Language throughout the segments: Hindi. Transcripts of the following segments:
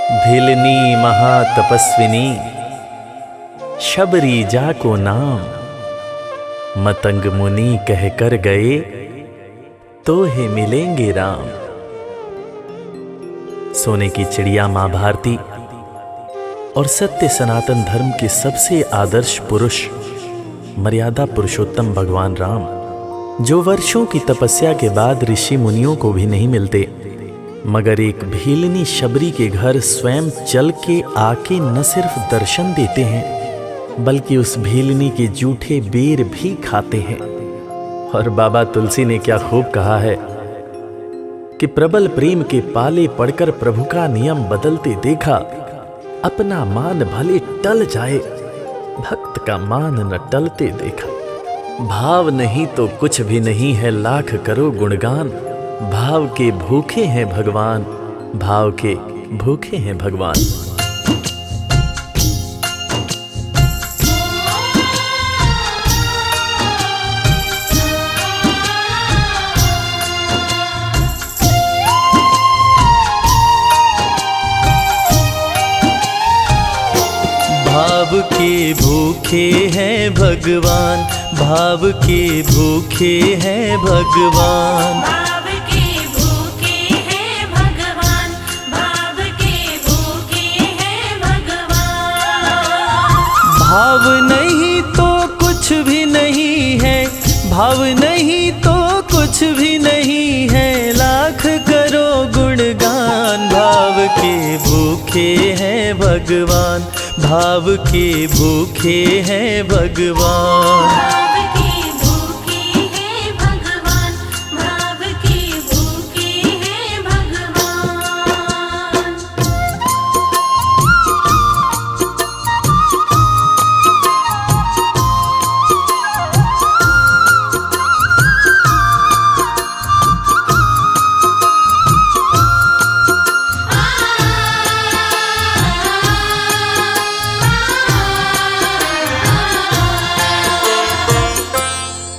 भिलनी महातपस्विनी शबरी जा को नाम, मतंग मुनि कह कर गए तो हे मिलेंगे राम। सोने की चिड़िया मां भारती और सत्य सनातन धर्म के सबसे आदर्श पुरुष मर्यादा पुरुषोत्तम भगवान राम, जो वर्षों की तपस्या के बाद ऋषि मुनियों को भी नहीं मिलते, मगर एक भीलनी शबरी के घर स्वयं चल के आके न सिर्फ दर्शन देते हैं बल्कि उस भीलनी के जूठे बेर भी खाते हैं। और बाबा तुलसी ने क्या खूब कहा है कि प्रबल प्रेम के पाले पड़कर प्रभु का नियम बदलते देखा, अपना मान भले टल जाए भक्त का मान न टलते देखा। भाव नहीं तो कुछ भी नहीं है, लाख करो गुणगान, भाव के भूखे हैं भगवान, भाव के भूखे हैं भगवान। भाव के भूखे हैं भगवान, भाव के भूखे हैं भगवान, भाव के भूखे हैं भगवान, भाव के भूखे हैं भगवान। भाव नहीं तो कुछ भी नहीं है, भाव नहीं तो कुछ भी नहीं है, लाख करो गुणगान। भाव के भूखे हैं भगवान, भाव के भूखे हैं भगवान। भाव के भूखे हैं भगवान, भाव के भूखे हैं भगवान।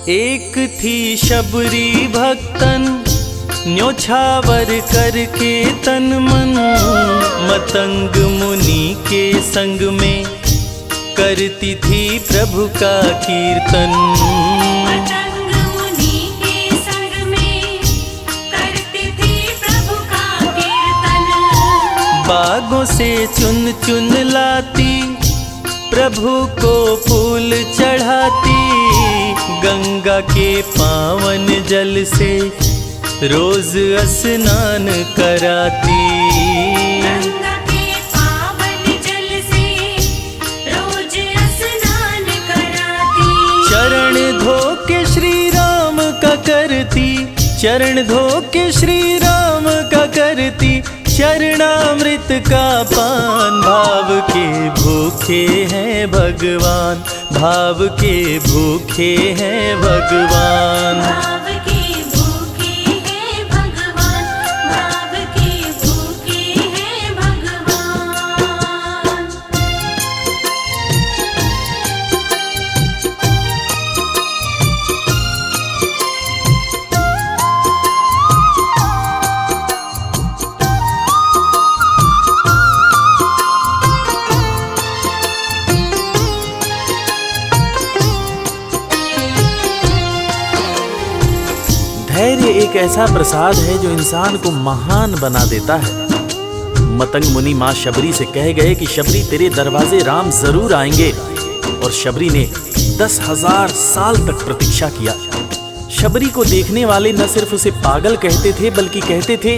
एक थी शबरी भक्तन, न्योछावर करके तन मन, मतंग मुनि के संग में करती थी प्रभु का कीर्तन। मतंग मुनि के संग में करती थी प्रभु का कीर्तन। बागों से चुन चुन लाती, प्रभु को फूल चढ़ाती, गंगा के पावन जल से रोज स्नान कराती। गंगा के पावन जल से रोज स्नान कराती। चरण धो के श्री राम का करती, चरण धो के श्री राम का करती, चरणामृत का पान। भाव के भूखे हैं भगवान, भाव के भूखे हैं भगवान। भाव के भूखे हैं भगवान, भाव के भूखे हैं भगवान। धैर्य एक ऐसा प्रसाद है जो इंसान को महान बना देता है। मतंग मुनि मां शबरी से कह गए कि शबरी तेरे दरवाजे राम जरूर आएंगे, और शबरी ने 10,000 साल तक प्रतीक्षा किया। शबरी को देखने वाले न सिर्फ उसे पागल कहते थे बल्कि कहते थे,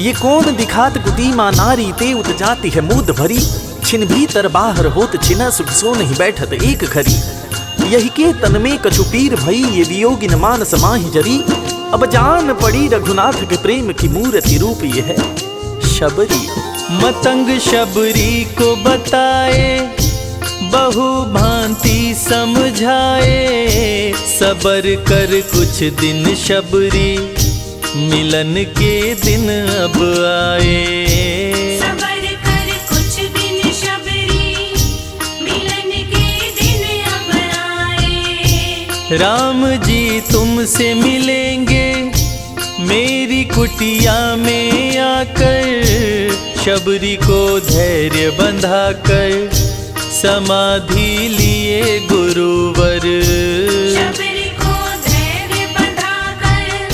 ये कौन दिखात कुती मां नारी ते उत जाती है मूद भरी, छिन भीतर बाहर होत छिना सुख सो नहीं बैठत एक घड़ी, यही के तन में कछु पीर भई ये वियोगिन मानस माहि जरी, अब जान पड़ी रघुनाथ के प्रेम की मूर्ति रूप ये है शबरी। मतंग शबरी को बताए, बहु भांति समझाए, सबर कर कुछ दिन शबरी, मिलन के दिन अब आए। सबर कर कुछ दिन शबरी, मिलन के दिन अब आए। राम जी तुमसे मिलेंगे मेरी कुटिया में आकर, शबरी को धैर्य बंधा कर समाधि लिए गुरुवर। शबरी को धैर्य बंधाकर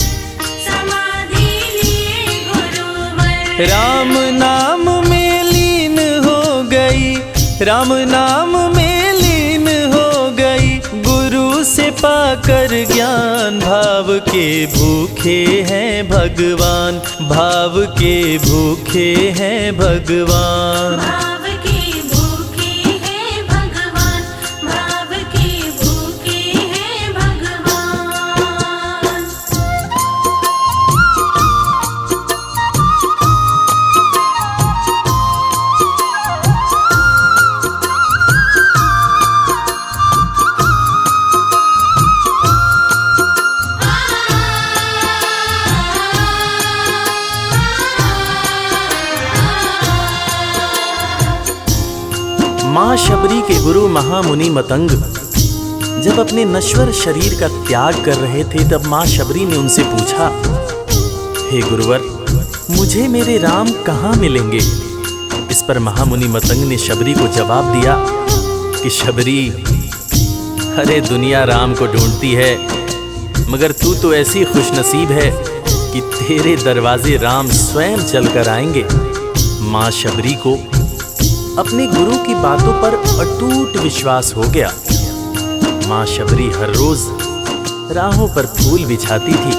समाधि लिए गुरुवर। राम नाम में लीन हो गई, राम नाम में लीन हो गई, गुरु से पाकर ज्ञान। भाव के भूखे हैं भगवान, भाव के भूखे हैं भगवान। भाव के भूखे हैं भगवान, भाव के भूखे हैं भगवान। माँ शबरी के गुरु महामुनि मतंग जब अपने नश्वर शरीर का त्याग कर रहे थे, तब माँ शबरी ने उनसे पूछा, हे गुरुवर, मुझे मेरे राम कहाँ मिलेंगे? इस पर महामुनि मतंग ने शबरी को जवाब दिया कि शबरी, अरे दुनिया राम को ढूंढती है, मगर तू तो ऐसी खुशनसीब है कि तेरे दरवाजे राम स्वयं चलकर आएंगे। माँ शबरी को अपने गुरु की बातों पर अटूट विश्वास हो गया। माँ शबरी हर रोज राहों पर फूल बिछाती थी,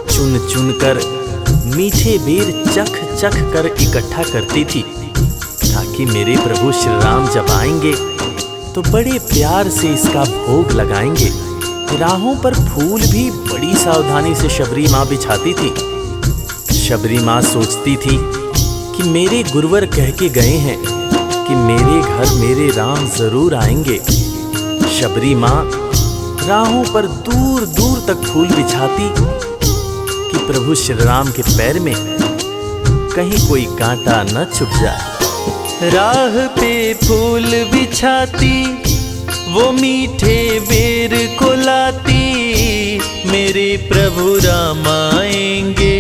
चुन चुन कर मीठे बेर चख चख कर इकट्ठा करती थी, ताकि मेरे प्रभु श्री राम जब आएंगे तो बड़े प्यार से इसका भोग लगाएंगे। राहों पर फूल भी बड़ी सावधानी से शबरी माँ बिछाती थी। शबरी माँ सोचती थी कि मेरे गुरुवर कह के गए हैं कि मेरे घर मेरे राम जरूर आएंगे। शबरी माँ राहों पर दूर दूर तक फूल बिछाती कि प्रभु श्री राम के पैर में कहीं कोई कांटा न चुभ जाए। राह पे फूल बिछाती, वो मीठे बेर को लाती, मेरे प्रभु राम आएंगे,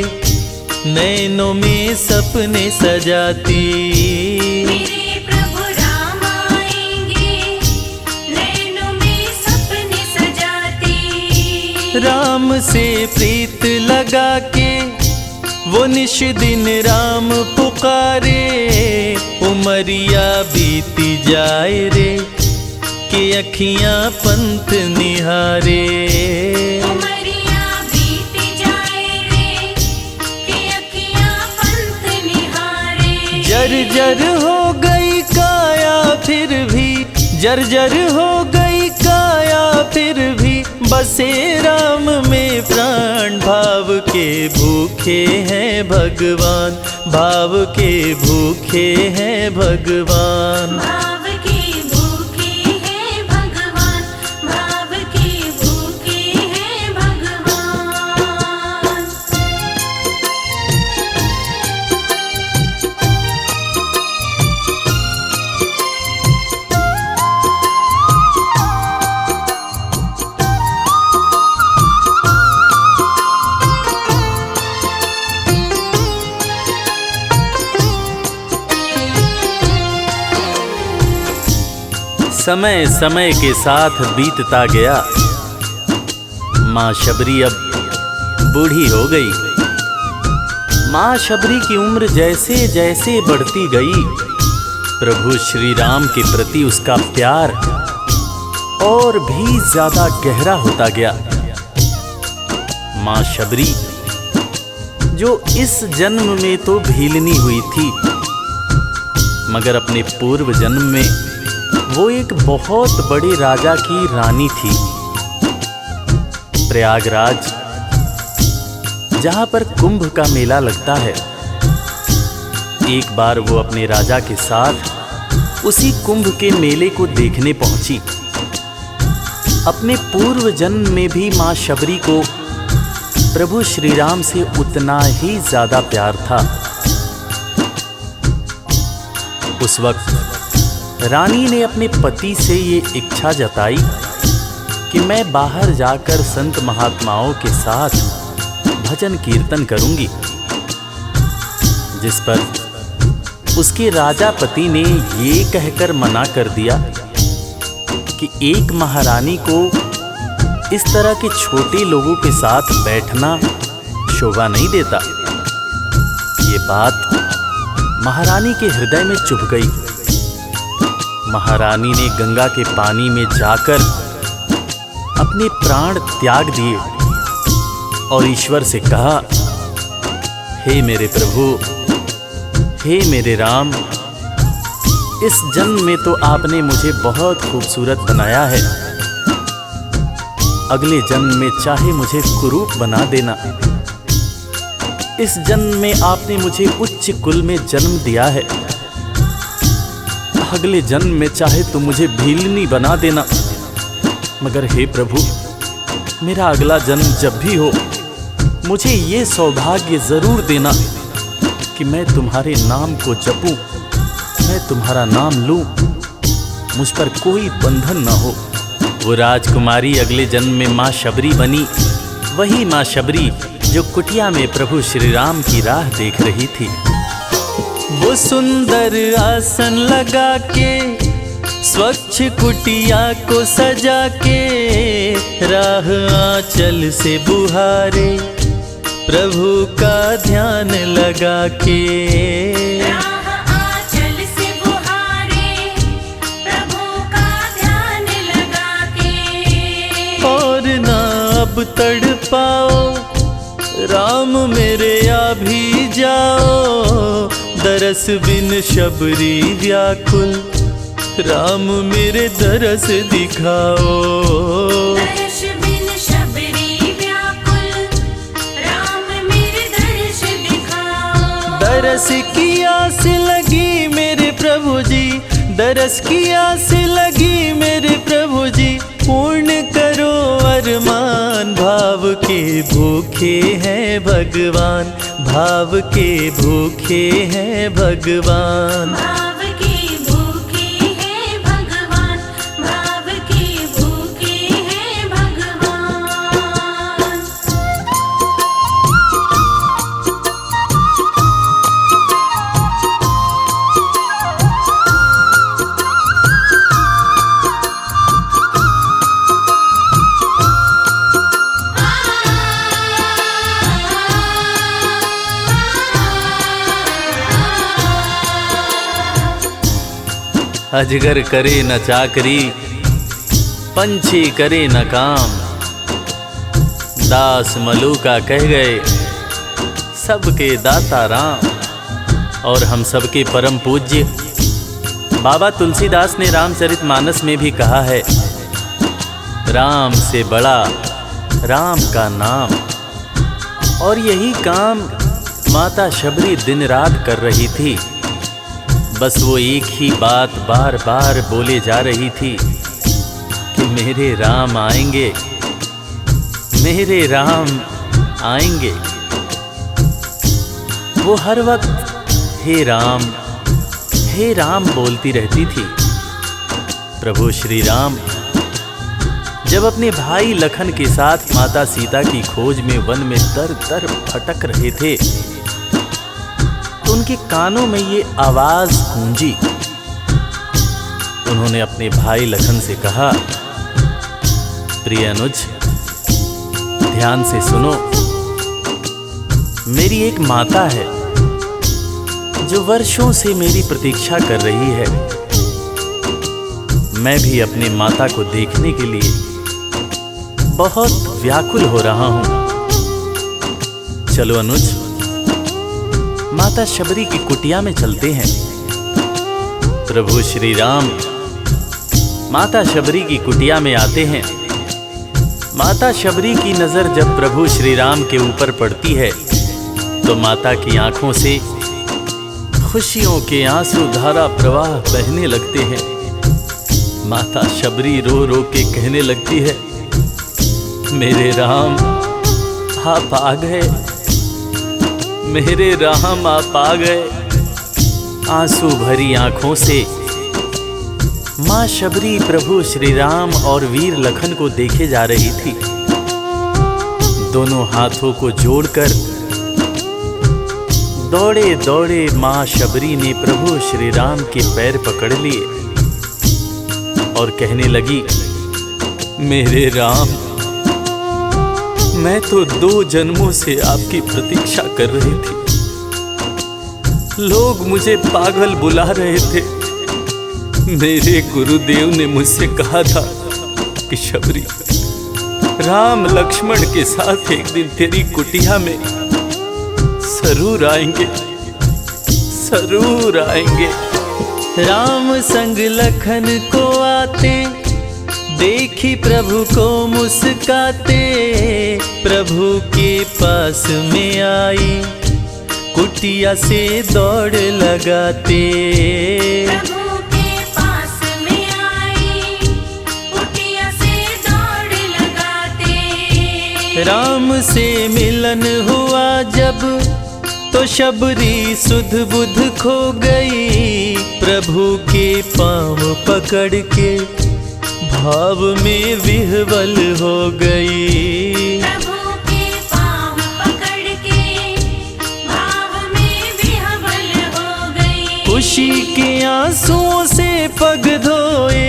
नैनों में सपने सजाती। मेरे प्रभु राम आएंगे, नैनों में सपने सजाती। राम से प्रीत लगा के वो निश दिन राम पुकारे, उमरिया बीती जाए रे कि अखियां पंथ निहारे। उमरिया बीती जाए रे कि अखियां पंथ निहारे। जर्जर हो गई काया फिर भी, जर्जर हो गई काया फिर भी, बसे राम में प्राण। भाव के भूखे हैं भगवान, भाव के भूखे हैं भगवान। भाव के भूखे हैं भगवान, भाव के भूखे हैं भगवान। समय समय के साथ बीतता गया। माँ शबरी अब बूढ़ी हो गई। माँ शबरी की उम्र जैसे जैसे बढ़ती गई, प्रभु श्री राम के प्रति उसका प्यार और भी ज्यादा गहरा होता गया। माँ शबरी जो इस जन्म में तो भीलनी हुई थी, मगर अपने पूर्व जन्म में वो एक बहुत बड़े राजा की रानी थी। प्रयागराज, जहां पर कुंभ का मेला लगता है, एक बार वो अपने राजा के साथ उसी कुंभ के मेले को देखने पहुंची। अपने पूर्व जन्म में भी मां शबरी को प्रभु श्री राम से उतना ही ज्यादा प्यार था। उस वक्त रानी ने अपने पति से ये इच्छा जताई कि मैं बाहर जाकर संत महात्माओं के साथ भजन कीर्तन करूंगी, जिस पर उसके राजापति ने ये कहकर मना कर दिया कि एक महारानी को इस तरह के छोटे लोगों के साथ बैठना शोभा नहीं देता। ये बात महारानी के हृदय में चुभ गई। महारानी ने गंगा के पानी में जाकर अपने प्राण त्याग दिए और ईश्वर से कहा, हे मेरे प्रभु, हे मेरे राम, इस जन्म में तो आपने मुझे बहुत खूबसूरत बनाया है, अगले जन्म में चाहे मुझे कुरूप बना देना। इस जन्म में आपने मुझे उच्च कुल में जन्म दिया है, अगले जन्म में चाहे तो मुझे भीलनी बना देना। मगर हे प्रभु, मेरा अगला जन्म जब भी हो, मुझे ये सौभाग्य जरूर देना कि मैं तुम्हारे नाम को जपूं, मैं तुम्हारा नाम लूं, मुझ पर कोई बंधन न हो। वो राजकुमारी अगले जन्म में माँ शबरी बनी, वही माँ शबरी जो कुटिया में प्रभु श्री राम की राह देख रही थी। वो सुंदर आसन लगा के, स्वच्छ कुटिया को सजा के, राह आंचल से बुहारे, प्रभु का ध्यान लगा के। राह आंचल से बुहारे, प्रभु का ध्यान लगा के। और ना अब तड़पाओ, राम मेरे आ भी जाओ, दरस बिन शबरी व्याकुल, राम मेरे दरस दिखाओ। दर्श बिन शबरी व्याकुल, राम मेरे दर्श दिखाओ। दरस की आस लगी मेरे प्रभु जी, दरस की आस लगी मेरे प्रभु जी, पूर्ण करो अरमान। भाव के भूखे हैं भगवान, भाव के भूखे हैं भगवान। भाव के भूखे हैं भगवान, भाव के भूखे हैं भगवान। अजगर करे न चाकरी, पंछी करे न काम, दास मलूका कह गए सबके दाता राम। और हम सबके परम पूज्य बाबा तुलसीदास ने रामचरितमानस में भी कहा है, राम से बड़ा राम का नाम। और यही काम माता शबरी दिन रात कर रही थी। बस वो एक ही बात बार बार बोले जा रही थी कि मेरे राम आएंगे, मेरे राम आएंगे। वो हर वक्त हे राम बोलती रहती थी। प्रभु श्री राम जब अपने भाई लखन के साथ माता सीता की खोज में वन में दर दर भटक रहे थे, तो उनके कानों में ये आवाज गूंजी। उन्होंने अपने भाई लखन से कहा, प्रिय अनुज, ध्यान से सुनो। मेरी एक माता है जो वर्षों से मेरी प्रतीक्षा कर रही है। मैं भी अपने माता को देखने के लिए बहुत व्याकुल हो रहा हूं। चलो अनुज, माता शबरी की कुटिया में चलते हैं। प्रभु श्री राम माता शबरी की कुटिया में आते हैं। माता शबरी की नजर जब प्रभु श्री राम के ऊपर पड़ती है तो माता की आंखों से खुशियों के आंसू धारा प्रवाह बहने लगते हैं। माता शबरी रो रो के कहने लगती है, मेरे राम आप आ गए, मेरे राम आप आ गए। आंसू भरी आंखों से मां शबरी प्रभु श्री राम और वीर लखन को देखे जा रही थी। दोनों हाथों को जोड़कर दौड़े दौड़े माँ शबरी ने प्रभु श्री राम के पैर पकड़ लिए और कहने लगी, मेरे राम, मैं तो 2 जन्मों से आपकी प्रतीक्षा कर रही थी। लोग मुझे पागल बुला रहे थे। मेरे गुरुदेव ने मुझसे कहा था कि शबरी, राम लक्ष्मण के साथ एक दिन तेरी कुटिया में जरूर आएंगे, जरूर आएंगे। राम संग लखन को आते देखी प्रभु को मुस्काते, प्रभु के पास में आई कुटिया से दौड़ लगाते। प्रभु के पास में आई कुटिया से दौड़ लगाते। राम से मिलन हुआ जब तो शबरी सुध बुध खो गई, प्रभु के पाँव पकड़ के भाव में विह्वल हो गई। प्रभु के पाँव पकड़ के भाव में विह्वल हो गई। खुशी के आंसुओं से पग धोए,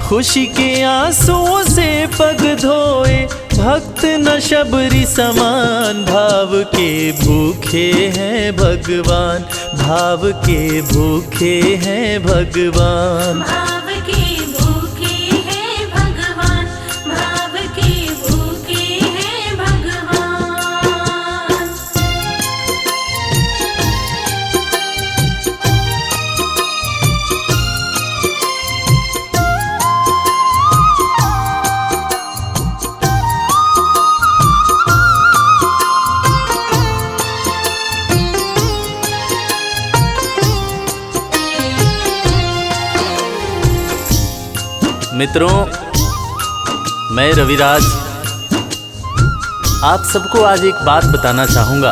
खुशी के आंसुओं से पग धोए, भक्त न शबरी समान, भाव के भूखे हैं भगवान, भाव के भूखे हैं भगवान। भाव के भूखे हैं भगवान, भाव के भूखे हैं भगवान। मित्रों, मैं रविराज आप सबको आज एक बात बताना चाहूँगा।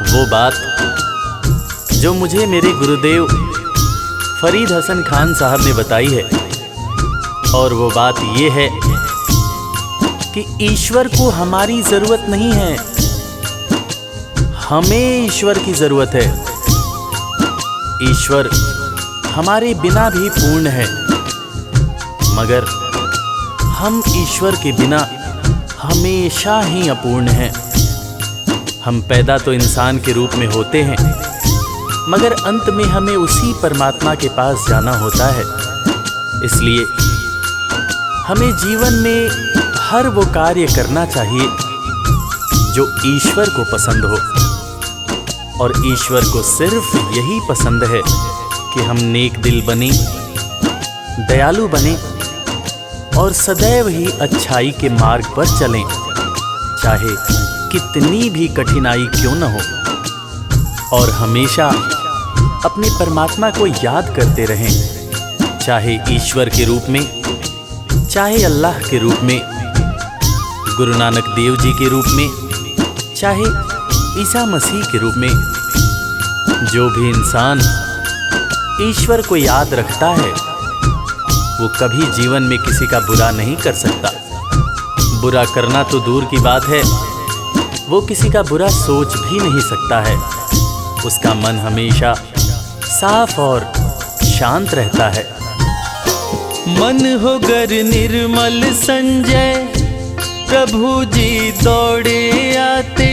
वो बात जो मुझे मेरे गुरुदेव फरीद हसन खान साहब ने बताई है, और वो बात ये है कि ईश्वर को हमारी ज़रूरत नहीं है, हमें ईश्वर की ज़रूरत है। ईश्वर हमारे बिना भी पूर्ण है, मगर हम ईश्वर के बिना हमेशा ही अपूर्ण हैं। हम पैदा तो इंसान के रूप में होते हैं, मगर अंत में हमें उसी परमात्मा के पास जाना होता है। इसलिए हमें जीवन में हर वो कार्य करना चाहिए जो ईश्वर को पसंद हो, और ईश्वर को सिर्फ यही पसंद है कि हम नेक दिल बने, दयालु बने और सदैव ही अच्छाई के मार्ग पर चलें, चाहे कितनी भी कठिनाई क्यों न हो। और हमेशा अपने परमात्मा को याद करते रहें, चाहे ईश्वर के रूप में, चाहे अल्लाह के रूप में, गुरु नानक देव जी के रूप में, चाहे ईसा मसीह के रूप में। जो भी इंसान ईश्वर को याद रखता है वो कभी जीवन में किसी का बुरा नहीं कर सकता। बुरा करना तो दूर की बात है, वो किसी का बुरा सोच भी नहीं सकता है। उसका मन हमेशा साफ और शांत रहता है। मन हो गर निर्मल संजय, प्रभु जी दौड़े आते,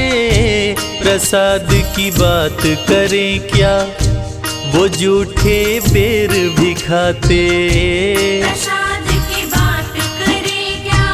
प्रसाद की बात करें क्या, वो झूठे बेर भी खाते। प्रसाद की बात करें क्या,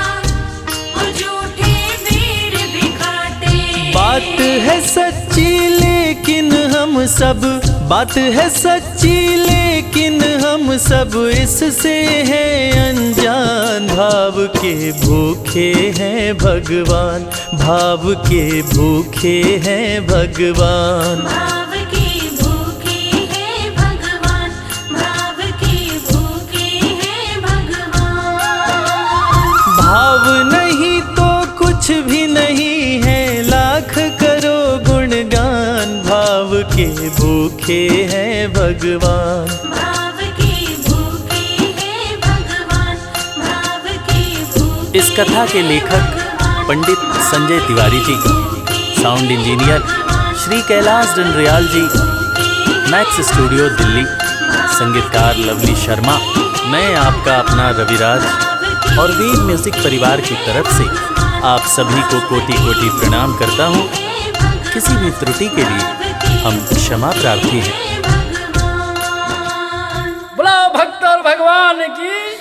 वो झूठे बेर भी खाते। बात है सच्ची लेकिन हम सब, बात है सच्ची लेकिन हम सब इससे हैं अनजान। भाव के भूखे हैं भगवान, भाव के भूखे हैं भगवान। भाव के भूखे हैं भगवान, भाव के भूखे हैं भगवान। भाव नहीं तो कुछ भी नहीं है, लाख करो गुणगान। भाव के भूखे हैं भगवान। भाव के भूखे हैं भगवान, भाव के भूखे। इस कथा के लेखक पंडित संजय तिवारी जी, साउंड इंजीनियर श्री कैलाश डंडरियाल जी, मैक्स स्टूडियो दिल्ली। संगीतकार लवली शर्मा। मैं आपका अपना रविराज और वीर म्यूजिक परिवार की तरफ से आप सभी को कोटि कोटि प्रणाम करता हूँ। किसी भी त्रुटि के लिए हम क्षमा प्रार्थी हैं। बोला भक्त और भगवान की